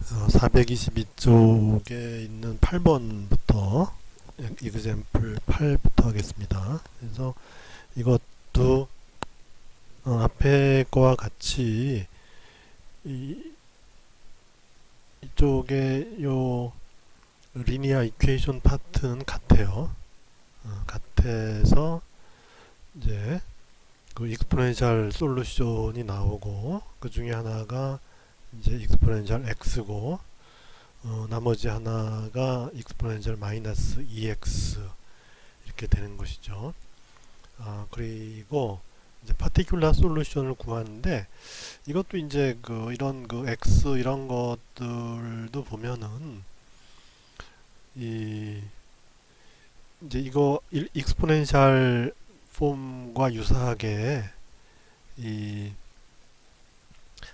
422쪽에 있는 8번부터 example 8부터 하겠습니다. 그래서 이것도 앞에 거와 같이 이쪽에 요 리니어 이퀘이션 파트는 같아요. 같아서 이제 그 익스포넨셜 솔루션이 나오고 그 중에 하나가 이제 익스포넨셜 x고 나머지 하나가 익스포넨셜 마이너스 2x 이렇게 되는 것이죠. 그리고 이제 파티큘라 솔루션을 구하는데 이것도 이제 이런 x 이런 것들도 보면은 이제 이거 익스포넨셜 폼과 유사하게 이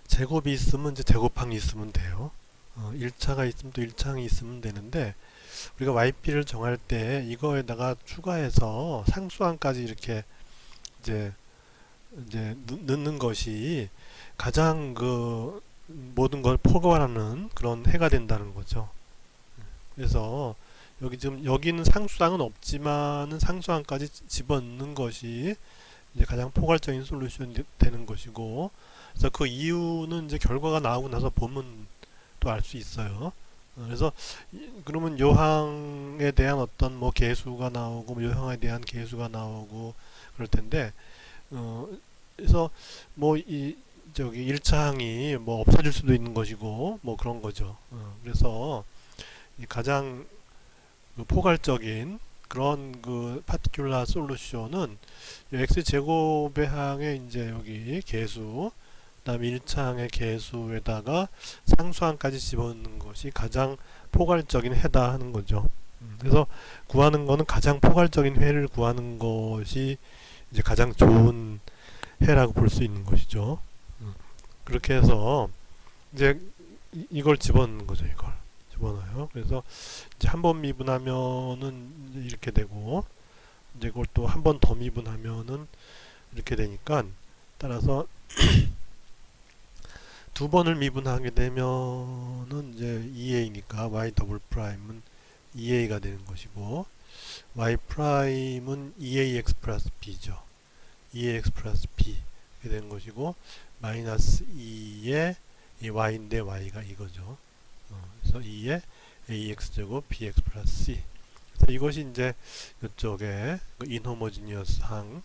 제곱이 있으면 이제 제곱항이 있으면 돼요. 1차가 있으면 또 1차항이 있으면 되는데 우리가 yp를 정할 때 이거에다가 추가해서 상수항까지 이렇게 이제 넣는 것이 가장 모든 걸 포괄하는 그런 해가 된다는 거죠. 그래서 여기는 상수항은 없지만은 상수항까지 집어넣는 것이 이제 가장 포괄적인 솔루션이 되는 것이고, 그래서 그 이유는 이제 결과가 나오고 나서 보면 또 알 수 있어요. 그래서 그러면 요항에 대한 어떤 뭐 계수가 나오고 요항에 대한 계수가 나오고 그럴 텐데 그래서 뭐 저기 1차항이 뭐 없어질 수도 있는 것이고 뭐 그런 거죠. 그래서 가장 포괄적인 그런 파티큘라 솔루션은 x제곱의 항에 이제 여기 계수, 그다음에 1차항의 계수에다가 상수항까지 집어넣는 것이 가장 포괄적인 해다 하는 거죠. 그래서 구하는 거는 가장 포괄적인 해를 구하는 것이 이제 가장 좋은 해라고 볼 수 있는 것이죠. 그렇게 해서 이제 이걸 집어넣는 거죠. 이걸 집어넣어요. 그래서 이제 한 번 미분하면은 이제 이렇게 되고, 이제 그걸 또 한 번 더 미분하면은 이렇게 되니까, 따라서 두 번을 미분하게 되면은 이제 2a니까 y 더블 프라임은 2a가 되는 것이고, y 프라임은 2ax 플러스 b죠. 2ax 플러스 b 이렇게 되는 것이고, 마이너스 2에 이 y인데 y가 이거죠. 그래서 2에 ax제곱 bx 플러스 c. 그래서 이것이 이제 이쪽에 인호모지니어스 항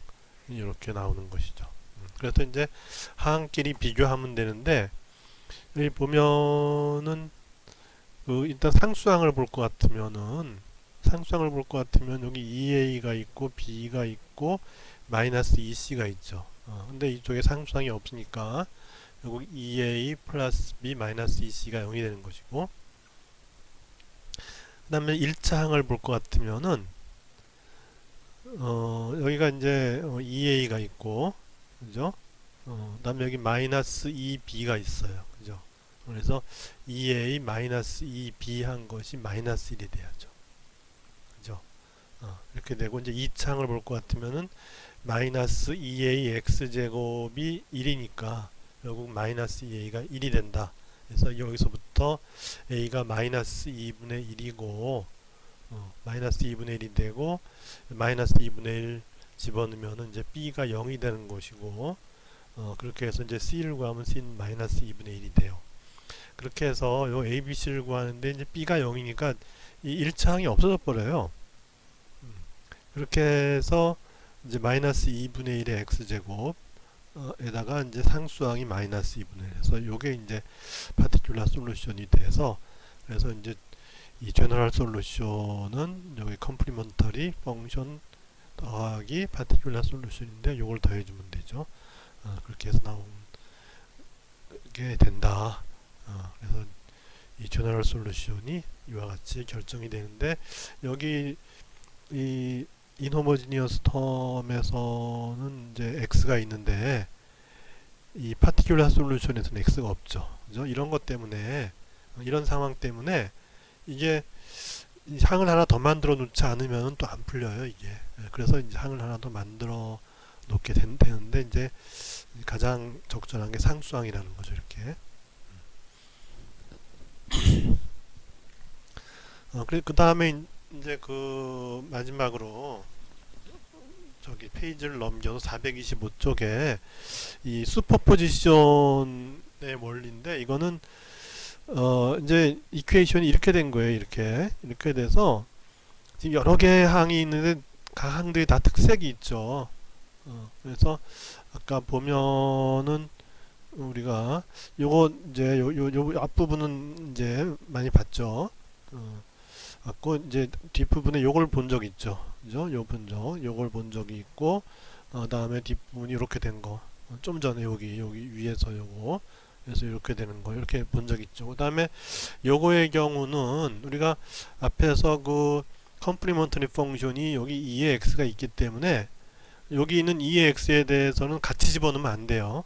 이렇게 나오는 것이죠. 그래서 이제 항끼리 비교하면 되는데, 여기 보면은 일단 상수항을 볼 것 같으면은 여기 2a가 있고 b가 있고 마이너스 2c가 있죠. 근데 이쪽에 상수항이 없으니까 여기 2a 플러스 b 마이너스 2c가 0이 되는 것이고, 그 다음에 1차항을 볼 것 같으면은 여기가 이제 2a가 있고, 그죠? 그 다음에 여기 마이너스 2b가 있어요. 그죠? 그래서 2a 마이너스 2b 한 것이 마이너스 1이 돼야죠. 그죠? 이렇게 되고, 이제 2차항을 볼 것 같으면은 마이너스 2a x제곱이 1이니까 결국 마이너스 2a가 1이 된다. 그래서 여기서부터 a가 마이너스 2분의 1이고 마이너스 2분의 1이 되고 마이너스 2분의 1 집어넣으면 이제 b가 0이 되는 것이고, 그렇게 해서 이제 c를 구하면 c는 마이너스 2분의 1이 돼요. 그렇게 해서 요 abc를 구하는데 이제 b가 0이니까 이 1차항이 없어져 버려요. 그렇게 해서 이제 마이너스 2분의 1의 x제곱 에다가 이제 상수항이 마이너스 2분의 1 해서 요게 이제 파티큘라 솔루션이 돼서, 그래서 이제 이 제너럴 솔루션은 여기 컴플리먼터리 펑션 더하기 파티큘라 솔루션인데 요걸 더해주면 되죠. 그렇게 해서 나오게 된다. 그래서 이 제너럴 솔루션이 이와 같이 결정이 되는데, 여기 이 인호모지니어스 텀에서는 이제 x가 있는데 이 파티큘라 솔루션에서는 x가 없죠. 그죠? 이런 것 때문에, 이런 상황 때문에 이게 항을 하나 더 만들어 놓지 않으면 또 안 풀려요, 이게. 그래서 이제 항을 하나 더 만들어 놓게 되는데, 이제 가장 적절한 게 상수항이라는 거죠, 이렇게. 그 다음에 이제 그 마지막으로 저기 페이지를 넘겨서 425쪽에 이 슈퍼포지션의 원리인데, 이거는 이제 이퀘이션이 이렇게 된 거예요. 이렇게 돼서 지금 여러 개의 항이 있는데 각 항들이 다 특색이 있죠. 그래서 아까 보면은 우리가 요거 이제 요 앞부분은 이제 많이 봤죠. 갖고 이제 뒷부분에 요걸 본 적 있죠. 그죠? 요걸 본 적이 있고, 다음에 뒷부분이 이렇게 된 거. 좀 전에 여기 위에서 요거. 그래서 이렇게 되는 거. 이렇게 본 적 있죠. 그 다음에 요거의 경우는 우리가 앞에서 그 컴플리먼터리 펑션이 여기 2의 x가 있기 때문에 여기 있는 2의 x에 대해서는 같이 집어넣으면 안 돼요.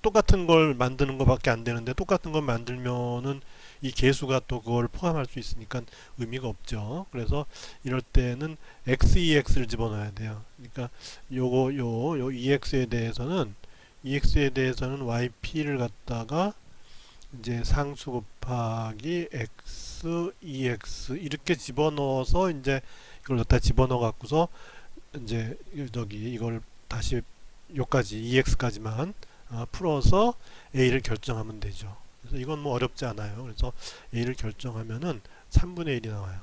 똑같은 걸 만드는 것밖에 안 되는데, 똑같은 걸 만들면은 이 개수가 또 그걸 포함할 수 있으니까 의미가 없죠. 그래서 이럴 때는 XEX를 집어넣어야 돼요. 그러니까 요 EX에 대해서는 YP를 갖다가 이제 상수 곱하기 X, EX 이렇게 집어넣어서 이제 이걸 갖다 집어넣어 갖고서 이제 저기 이걸 다시 요까지 EX까지만 풀어서 A를 결정하면 되죠. 그래서 이건 뭐 어렵지 않아요. 그래서 A를 결정하면은 3분의 1이 나와요.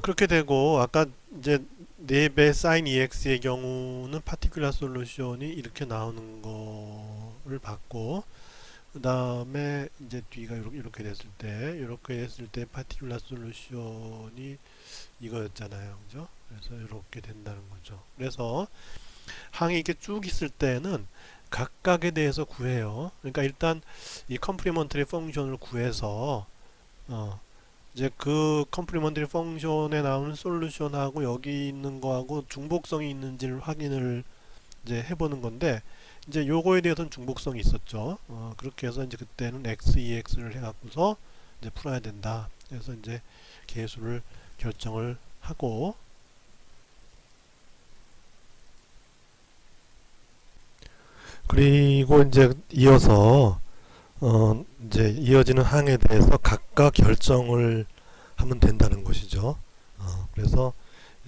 그렇게 되고 아까 이제 4배 sin EX의 경우는 파티큘라 솔루션이 이렇게 나오는 거를 봤고, 그 다음에 이제 뒤가 이렇게 됐을 때 파티큘라 솔루션이 이거였잖아요. 그죠? 그래서 이렇게 된다는 거죠. 그래서 항이 이렇게 쭉 있을 때는 각각에 대해서 구해요. 그러니까 일단 이 컴플리먼터리 펑션을 구해서 이제 그 컴플리먼터리 펑션에 나오는 솔루션하고 여기 있는 거하고 중복성이 있는지를 확인을 이제 해보는 건데, 이제 요거에 대해서는 중복성이 있었죠. 그렇게 해서 이제 그때는 x, ex를 해갖고서 이제 풀어야 된다. 그래서 이제 계수를 결정을 하고, 그리고 이제 이어서 이제 이어지는 항에 대해서 각각 결정을 하면 된다는 것이죠. 그래서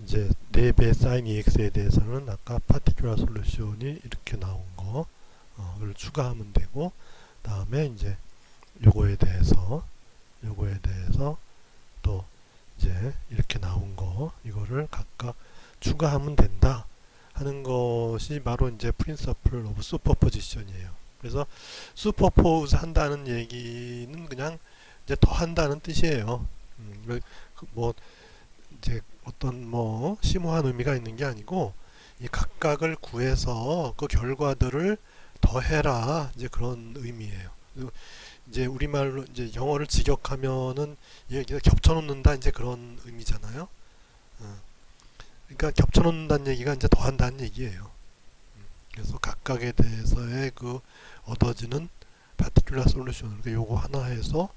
이제 4배 sin EX에 대해서는 아까 파티큘라 솔루션이 이렇게 나온 거, 를 추가하면 되고, 다음에 이제 요거에 대해서 또 이제 이렇게 나온 거, 이거를 각각 추가하면 된다 하는 것이 바로 이제 프린서플 오브 슈퍼포지션이에요. 그래서 슈퍼포즈 한다는 얘기는 그냥 이제 더 한다는 뜻이에요. 뭐 이제 어떤 뭐 심오한 의미가 있는 게 아니고, 이 각각을 구해서 그 결과들을 더해라, 이제 그런 의미예요. 그리고 이제 우리말로 이제 영어를 직역하면은 얘기가 겹쳐놓는다, 이제 그런 의미잖아요. 그러니까 겹쳐놓는다는 얘기가 이제 더한다는 얘기예요. 그래서 각각에 대해서의 그 얻어지는 파티큘라 솔루션, 그러니까 요거 하나 해서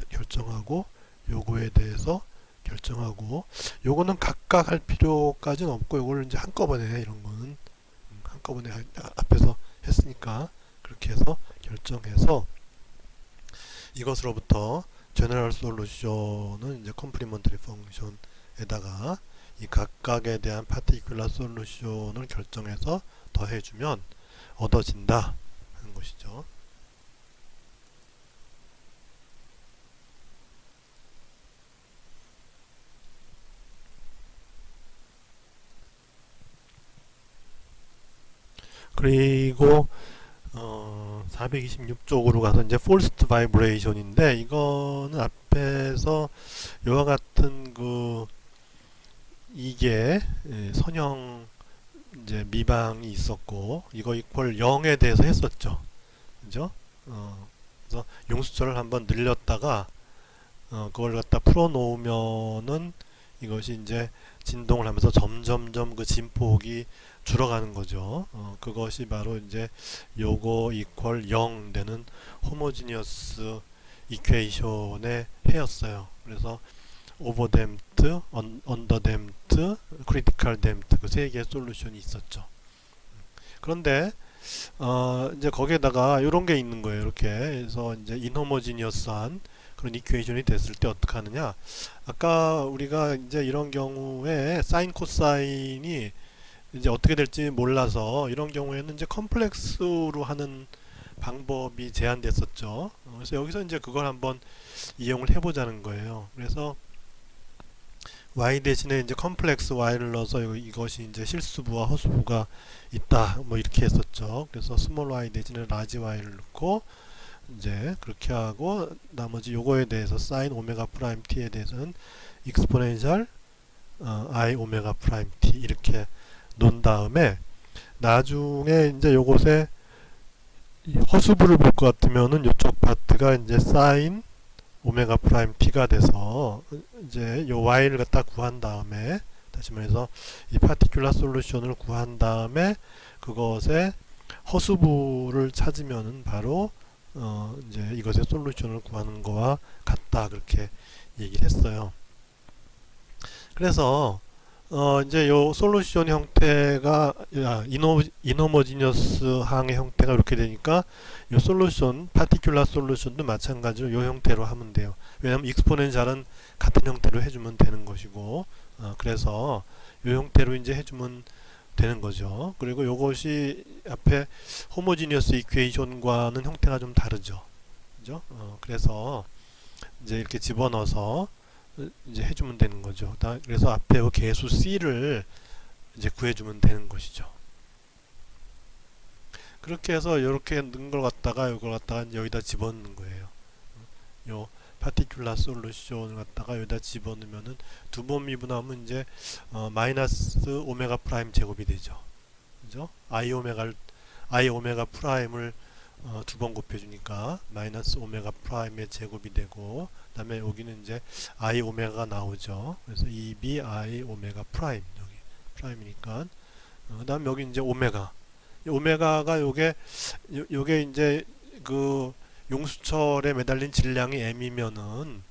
결정하고, 요거에 대해서 결정하고, 요거는 각각 할 필요까지는 없고, 요거를 이제 한꺼번에, 이런 거는 한꺼번에 앞에서 했으니까 그렇게 해서 결정해서 이것으로부터 제너럴 솔루션은 이제 컴플리먼터리 펑션에다가 이 각각에 대한 파티큘라 솔루션을 결정해서 더해주면 얻어진다 하는 것이죠. 그리고 426쪽으로 가서 이제 forced vibration인데, 이거는 앞에서 이와 같은 그 이게 선형 이제 미방이 있었고, 이거 이퀄 0에 대해서 했었죠. 그죠? 그래서 용수철을 한번 늘렸다가 그걸 갖다 풀어 놓으면은 이것이 이제 진동을 하면서 점점점 그 진폭이 줄어가는 거죠. 그것이 바로 이제 요거 이퀄 0 되는 호모지니어스 이퀘이션의 해였어요. 그래서 오버댐프트, 언더댐프트, 크리티컬 댐프트 그 세 개의 솔루션이 있었죠. 그런데 이제 거기에다가 이런 게 있는 거예요. 이렇게 해서 이제 인호모지니어스한 그런 이퀘이션이 됐을 때 어떻게 하느냐? 아까 우리가 이제 이런 경우에 사인 코사인이 이제 어떻게 될지 몰라서 이런 경우에는 이제 컴플렉스로 하는 방법이 제한됐었죠. 그래서 여기서 이제 그걸 한번 이용을 해보자는 거예요. 그래서 y 대신에 이제 컴플렉스 y를 넣어서 이것이 이제 실수부와 허수부가 있다 뭐 이렇게 했었죠. 그래서 스몰 y 대신에 라지 y를 넣고 이제 그렇게 하고 나머지 요거에 대해서 사인 오메가 프라임 t에 대해서는 익스포넨셜 i 오메가 프라임 t 이렇게 놓은 다음에 나중에 이제 요것에 허수부를 볼 것 같으면은 요쪽 파트가 이제 사인 오메가 프라임 t가 돼서 이제 요 y를 갖다 구한 다음에 다시 말해서 이 파티큘러 솔루션을 구한 다음에 그것의 허수부를 찾으면은 바로 이제 이것의 솔루션을 구하는 거와 같다 그렇게 얘기를 했어요. 그래서 이제 요 솔루션 형태가 이노모지니어스 항의 형태가 이렇게 되니까 요 솔루션 파티큘러 솔루션도 마찬가지로 요 형태로 하면 돼요. 왜냐하면 익스포넨셜은 같은 형태로 해주면 되는 것이고 그래서 요 형태로 이제 해주면 되는 거죠. 그리고 요것이 앞에 호모지니어스 이퀘이션과는 형태가 좀 다르죠. 그죠? 그래서 이제 이렇게 집어넣어서 이제 해주면 되는 거죠. 그래서 앞에 그 개수 C를 이제 구해주면 되는 것이죠. 그렇게 해서 이렇게 넣은 걸 갖다가 이걸 갖다가 여기다 집어넣는 거예요. 요 파티큘라 솔루션을 갖다가 여기다 집어넣으면은 두 번 미분하면 이제 마이너스 오메가 프라임 제곱이 되죠. 그죠? i 오메가 프라임을 두 번 곱해주니까 마이너스 오메가 프라임의 제곱이 되고 그 다음에 여기는 이제 i 오메가가 나오죠. 그래서 2b i 오메가 프라임 여기 프라임이니까 그 다음 여기 이제 오메가 오메가가 요게 이제 그 용수철에 매달린 질량이 m이면은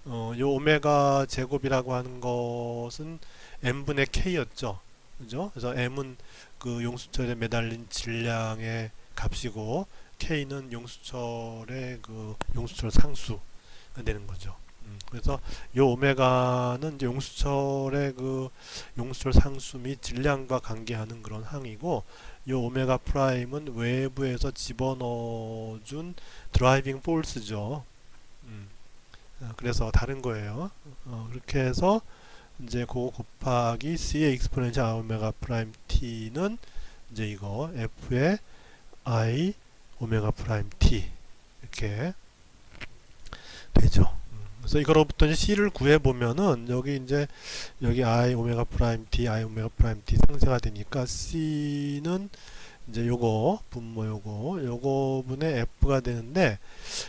요 오메가 제곱이라고 하는 것은 m분의 k였죠. 그죠? 그래서 m은 그 용수철에 매달린 질량의 값이고 k는 용수철의 그 용수철 상수가 되는 거죠. 그래서 요 오메가는 이제 용수철의 그 용수철 상수 및 질량과 관계하는 그런 항이고 요 오메가 프라임은 외부에서 집어넣어준 드라이빙 포스죠. 그래서 다른 거예요. 그렇게 해서 이제 그거 곱하기 C의 익스포넨셜 오메가 프라임 T는 이제 이거 F의 I 오메가 프라임 T 이렇게 되죠. 그래서 이거로부터 이제 C를 구해보면은 여기 이제 여기 I 오메가 프라임 T, I 오메가 프라임 T 상쇄가 되니까 C는 이제 요거 분모 요거 분의 F가 되는데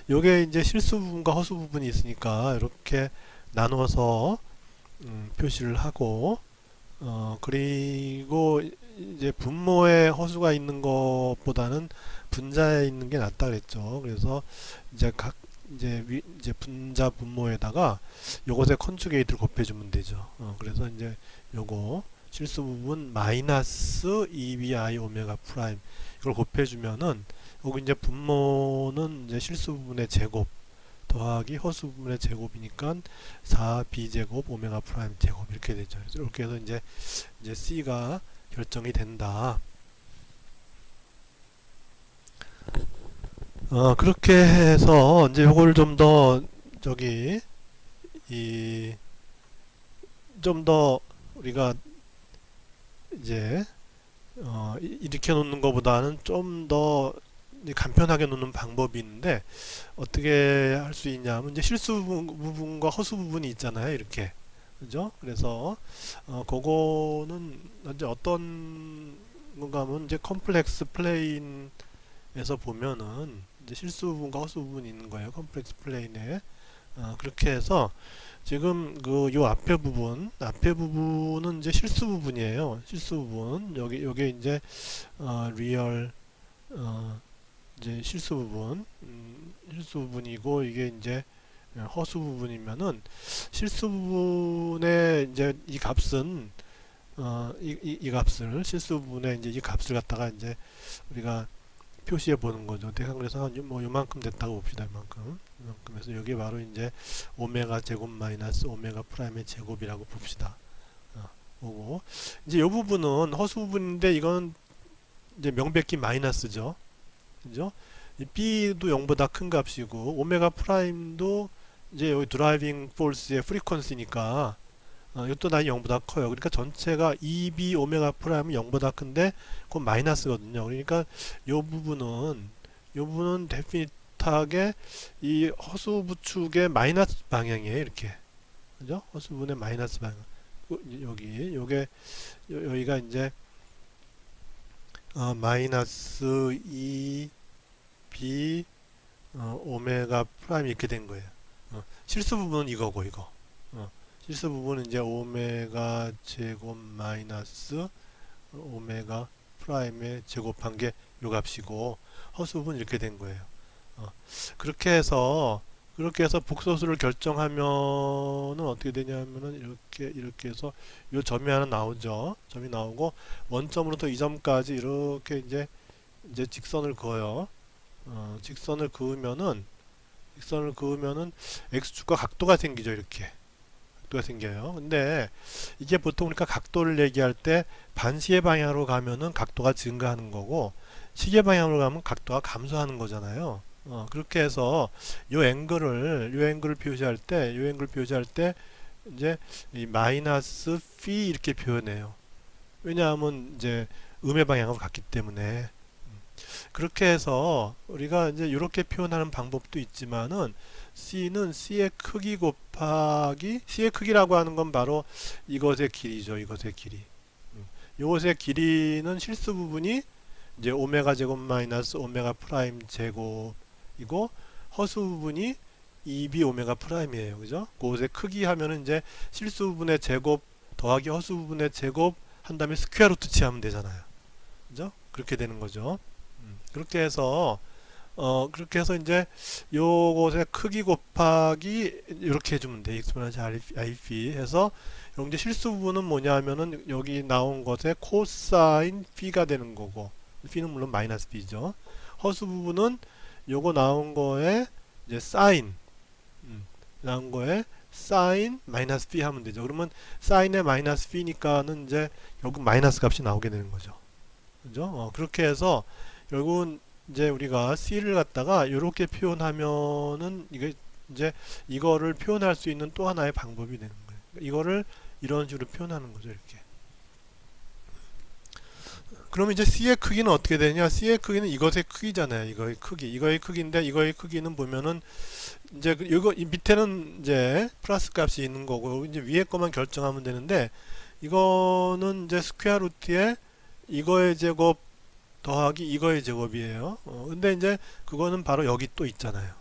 요게 이제 실수 부분과 허수 부분이 있으니까 이렇게 나눠서 표시를 하고 그리고 이제 분모에 허수가 있는 것보다는 분자에 있는 게 낫다 그랬죠. 그래서 이제 이제 분자 분모에다가 요것의 컨주게이트를 곱해주면 되죠. 그래서 이제 요거 실수 부분 마이너스 2bi 오메가 프라임 이걸 곱해주면은 여기 이제 분모는 이제 실수 부분의 제곱 더하기 허수 부분의 제곱이니까 4b제곱 오메가 프라임 제곱 이렇게 되죠. 이렇게 해서 이제 C가 결정이 된다. 그렇게 해서 이제 요걸 좀 더 저기 좀 더 우리가 이제 이렇게 놓는 것보다는 좀 더 간편하게 놓는 방법이 있는데 어떻게 할 수 있냐면 이제 실수 부분과 허수 부분이 있잖아요. 이렇게 그죠? 그래서 그거는 이제 어떤 건가 하면 이제 컴플렉스 플레인에서 보면은 이제 실수 부분과 허수 부분이 있는 거예요. 컴플렉스 플레인에 그렇게 해서 지금 그 요 앞에 부분은 이제 실수 부분이에요. 실수 부분 요게 이제 리얼 이제 실수 부분 실수 부분이고 이게 이제 허수 부분이면은 실수 부분의 이제 이 값은 이 값을 실수 부분에 이제 이 값을 갖다가 이제 우리가 표시해 보는 거죠. 대강 그래서 뭐 요만큼 됐다고 봅시다. 요만큼 해서 여기 바로 이제 오메가 제곱 마이너스 오메가 프라임의 제곱이라고 봅시다. 오고 이제 이 부분은 허수 부분인데 이건 이제 명백히 마이너스죠. 그죠? 이 B도 0보다 큰 값이고 오메가 프라임도 이제 여기 드라이빙 포스의 프리퀀시니까 이것도 나이 0보다 커요. 그러니까 전체가 2B 오메가 프라임은 0보다 큰데 그건 마이너스거든요. 그러니까 요 부분은 데피니트하게 이 허수 부축의 마이너스 방향이에요. 이렇게. 그죠? 허수 부분의 마이너스 방향. 여기가 이제 마이너스 2B 오메가 프라임 이렇게 된 거예요. 실수 부분은 이거고 이거. 실수 부분은 이제 오메가 제곱 마이너스 오메가 프라임의 제곱한 게 요 값이고 허수 부분 이렇게 된 거예요. 그렇게 해서 복소수를 결정하면은 어떻게 되냐면은 이렇게 해서 요 점이 하나 나오죠. 점이 나오고 원점으로부터 이 점까지 이렇게 이제 직선을 그어요. 직선을 그으면은 x축과 각도가 생기죠. 이렇게 각도가 생겨요. 근데 이게 보통 우리가 각도를 얘기할 때 반시계 방향으로 가면은 각도가 증가하는 거고 시계 방향으로 가면 각도가 감소하는 거잖아요. 그렇게 해서 요 앵글을 표시할 때 이제 이 마이너스 phi 이렇게 표현해요. 왜냐하면 이제 음의 방향으로 갔기 때문에. 그렇게 해서 우리가 이제 이렇게 표현하는 방법도 있지만은 C는 C의 크기 곱하기 C의 크기라고 하는 건 바로 이것의 길이죠. 이것의 길이. 이것의 길이는 실수 부분이 이제 오메가 제곱 마이너스 오메가 프라임 제곱이고 허수 부분이 2b 오메가 프라임이에요. 그죠? 그것의 크기 하면은 이제 실수 부분의 제곱 더하기 허수 부분의 제곱 한 다음에 스퀘어 루트 취하면 되잖아요. 그죠? 그렇게 되는 거죠. 그렇게 해서 이제 요것의 크기 곱하기 이렇게 해주면 돼. 익스포넨셜 IP 해서 여기 이제 실수 부분은 뭐냐 하면은 여기 나온 것의 코사인 P가 되는 거고 P는 물론 마이너스 P죠. 허수 부분은 요거 나온 거에 이제 사인 나온 거에 사인 마이너스 P 하면 되죠. 그러면 사인의 마이너스 P니까는 이제 결국 마이너스 값이 나오게 되는 거죠. 그죠? 그렇게 해서 결국은 이제 우리가 C를 갖다가 이렇게 표현하면은 이게 이제 이거를 표현할 수 있는 또 하나의 방법이 되는 거예요. 이거를 이런 식으로 표현하는 거죠. 이렇게. 그러면 이제 C의 크기는 어떻게 되냐? C의 크기는 이것의 크기잖아요. 이거의 크기인데 이거의 크기는 보면은 이제 이거 이 밑에는 이제 플러스 값이 있는 거고 이제 위에 것만 결정하면 되는데 이거는 이제 스퀘어 루트에 이거의 제곱 더하기 이거의 제곱이에요. 근데 이제 그거는 바로 여기 또 있잖아요.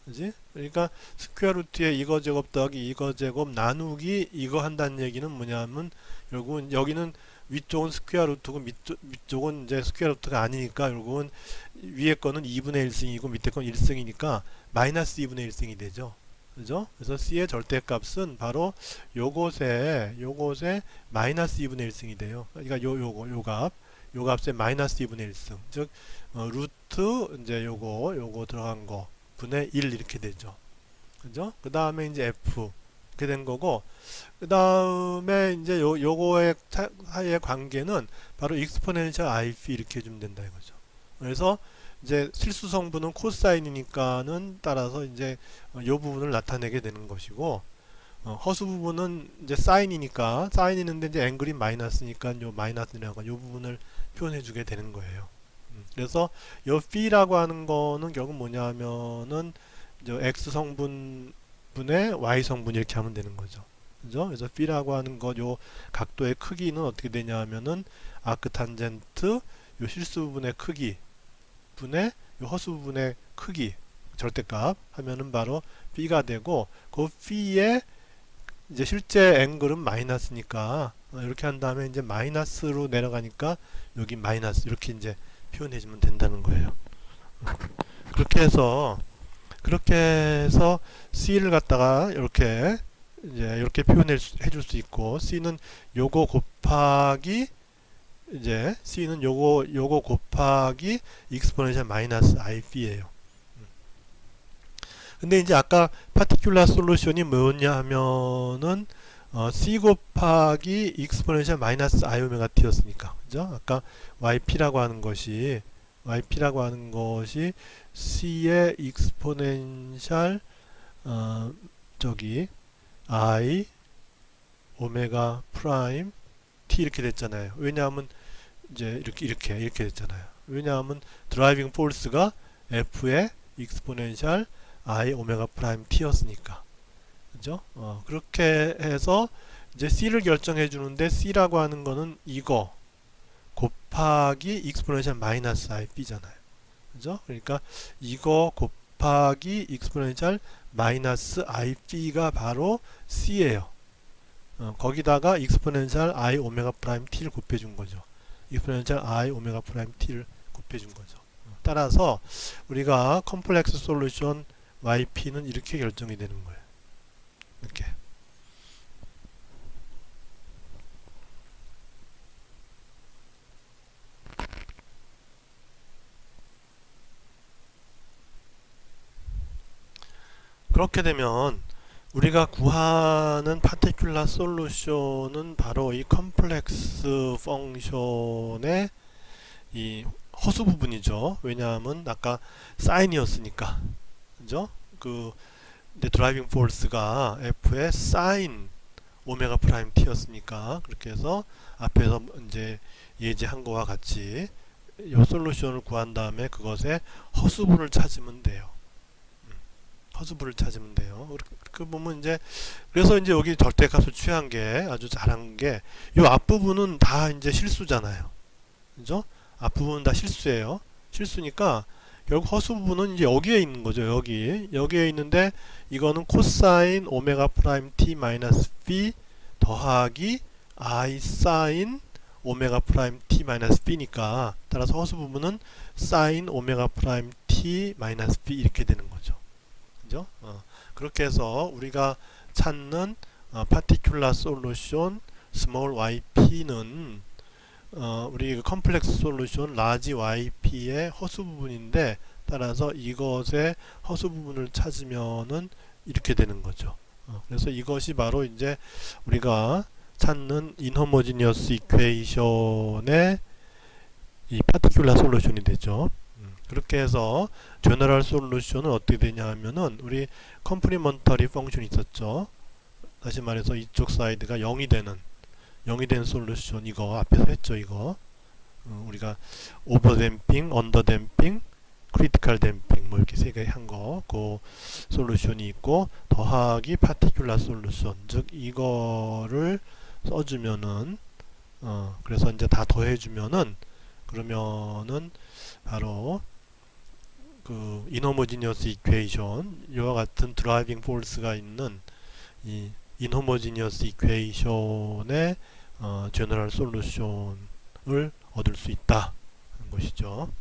그지? 그러니까 스퀘어 루트에 이거 제곱 더하기 이거 제곱 나누기 이거 한다는 얘기는 뭐냐면 결국은 여기는 위쪽은 스퀘어 루트고 밑쪽은 이제 스퀘어 루트가 아니니까 결국은 위에 거는 2분의 1승이고 밑에 건 1승이니까 마이너스 2분의 1승이 되죠. 그죠? 그래서 C의 절대값은 바로 요것에 마이너스 2분의 1승이 돼요. 그러니까 요 값에 마이너스 2분의 1승. 즉 루트 이제 요거 들어간 거 분의 1 이렇게 되죠. 그죠? 그 다음에 이제 F 이렇게 된 거고 그 다음에 이제 요거의 사이의 관계는 바로 익스포넨셜 IP 이렇게 해주면 된다 이거죠. 그래서 이제 실수 성분은 코사인이니까는 따라서 이제 요 부분을 나타내게 되는 것이고 허수 부분은 이제 사인이니까 사인이 있는데 이제 앵글이 마이너스니까 요 마이너스라고 요 부분을 표현해 주게 되는 거예요. 그래서 요 P라고 하는 거는 결국 뭐냐 하면은 이제 X 성분 분의 Y 성분 이렇게 하면 되는 거죠. 그죠? 그래서 P라고 하는 것 요 각도의 크기는 어떻게 되냐 하면은 아크 탄젠트 요 실수 부분의 크기 분의 요 허수 부분의 크기 절대값 하면은 바로 P가 되고 그 P의 이제 실제 앵글은 마이너스니까 이렇게 한 다음에 이제 마이너스로 내려가니까 여기 마이너스 이렇게 이제 표현해주면 된다는 거예요. 그렇게 해서 C를 갖다가 이렇게 이제 이렇게 표현해 줄 수 있고, C는 요거 곱하기 이제 C는 요거 곱하기 익스포넨셜 마이너스 IP예요. 근데 이제 아까 파티큘라 솔루션이 뭐였냐 하면은 C 곱하기 익스포넨셜 마이너스 I 오메가 T였으니까, 그죠? 아까 YP라고 하는 것이 C의 익스포넨셜 저기 I 오메가 프라임 T 이렇게 됐잖아요. 왜냐하면 이제 이렇게 됐잖아요. 왜냐하면 드라이빙 포스가 F의 익스포넨셜 I 오메가 프라임 T였으니까. 그죠? 그렇게 해서 이제 C를 결정해 주는데, C라고 하는 거는 이거 곱하기 익스포넨셜 마이너스 IP잖아요. 그죠? 그러니까 이거 곱하기 익스포넨셜 마이너스 IP가 바로 C예요. 거기다가 익스포넨셜 I 오메가 프라임 T를 곱해준 거죠. 익스포넨셜 I 오메가 프라임 T를 곱해준 거죠. 따라서 우리가 컴플렉스 솔루션 YP는 이렇게 결정이 되는 거예요. 이렇게. 그렇게 되면 우리가 구하는 파티큘라 솔루션은 바로 이 컴플렉스 펑션의 이 허수 부분이죠. 왜냐하면 아까 사인이었으니까, 그죠? 그 드라이빙 포스가 F의 사인 오메가 프라임 T였으니까, 그렇게 해서 앞에서 이제 예제한 거와 같이 이 솔루션을 구한 다음에 그것의 허수분을 찾으면 돼요. 허수분을 찾으면 돼요. 그렇게 보면 이제, 그래서 이제 여기 절대값을 취한 게 아주 잘한 게, 이 앞부분은 다 이제 실수잖아요. 그죠? 앞부분은 다 실수예요. 실수니까 결국 허수 부분은 이제 여기에 있는 거죠. 여기에 있는데, 이거는 코사인 오메가 프라임 T 마이너스 B 더하기 I 사인 오메가 프라임 T 마이너스 B니까, 따라서 허수 부분은 사인 오메가 프라임 T 마이너스 B 이렇게 되는 거죠. 그죠? 그렇게 해서 우리가 찾는 파티큘라 솔루션 스몰 yp는 우리 컴플렉스 솔루션 라지 yp의 허수 부분인데, 따라서 이것의 허수 부분을 찾으면은 이렇게 되는 거죠. 그래서 이것이 바로 이제 우리가 찾는 인호모지니어스 이퀘이션의 이 파티큘라 솔루션이 되죠. 그렇게 해서 제너럴 솔루션은 어떻게 되냐 하면은, 우리 컴플리먼터리 펑션이 있었죠. 다시 말해서 이쪽 사이드가 0이 되는 솔루션, 이거 앞에서 했죠. 이거 우리가 오버댐핑, 언더댐핑, 크리티컬 댐핑 뭐 이렇게 세 개 한 거, 그 솔루션이 있고, 더하기 파티큘라 솔루션, 즉 이거를 써주면은 그래서 이제 다 더해주면은, 그러면은 바로 그 인호모지니어스 이퀘이션, 이와 같은 드라이빙 포스가 있는 이 인호모지니어스 이퀘이션의 제너럴 솔루션을 얻을 수 있다 하는 것이죠.